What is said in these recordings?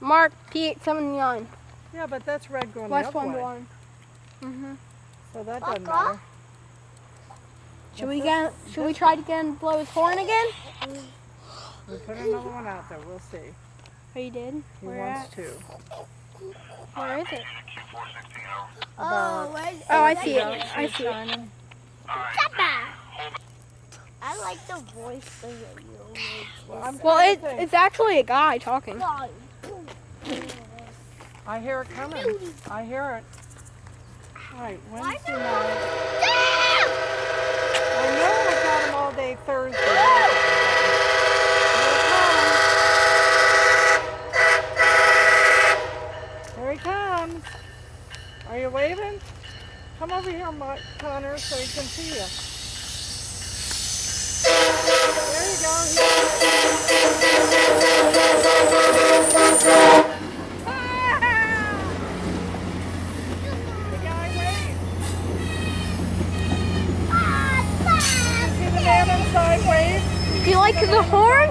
Marc, P879. Yeah, but that's red going West the other way. 1 1. So that doesn't matter. Should we try to blow his horn again? We'll put another one out there. We'll see. Oh, you did? He wants to. Where is it? About Oh, I see it. I see it. I like the voice thing that you Well, it's actually a guy talking. I hear it coming. I hear it. All right, Wednesday night. I know I got him all day Thursday. Here he comes. Are you waving? Come over here, Connor, so he can see you. There you go. The guy waved. See the man inside wave? Do you like the horn?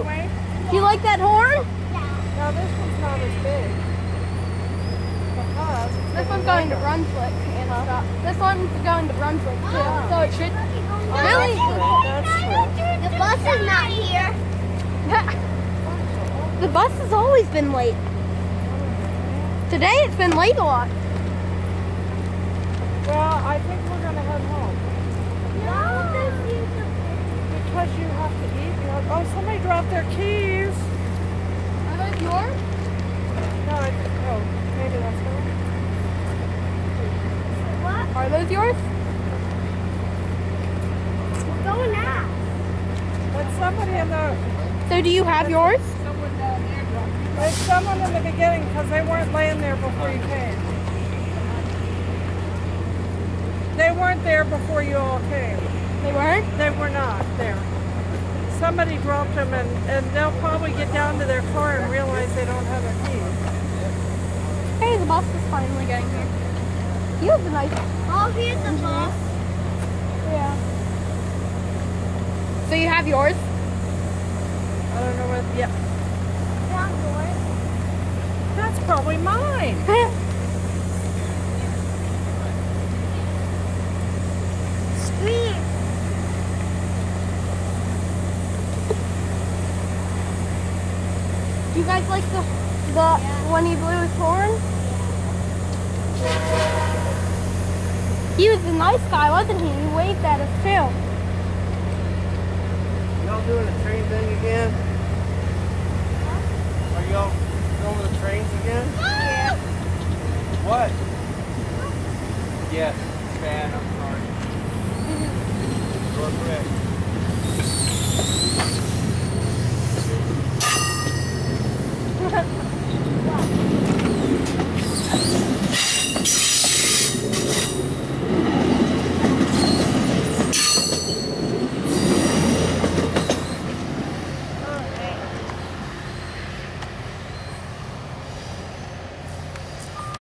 Do you like that horn? No, this one's not as big. This one's going to Brunswick and stuff. This one's going to Brunswick too, so it should. Really? That's true. The bus is not here. The bus has always been late. Today it's been late a lot. Well, I think we're going to head home. Because you have to eat. Oh, somebody dropped their keys. Are those yours? No, maybe that's her. Are those yours? We're going now. But somebody in the... So do you have yours? There's someone in the beginning because they weren't laying there before you came. They weren't there before you all came. They weren't? They were not there. Somebody dropped them and they'll probably get down to their car and realize they don't have their keys. Hey, the bus is finally getting here. He was a nice. Oh, here's the bus. Yeah. So you have yours? I don't know what, yeah. That's probably mine. Scream. Do you guys like the when he blew his horn? He was a nice guy, wasn't he? He waved at us too. Y'all doing the train thing again? Are y'all going to the trains again? Yeah. What? Yes, bad, I'm sorry. Real quick.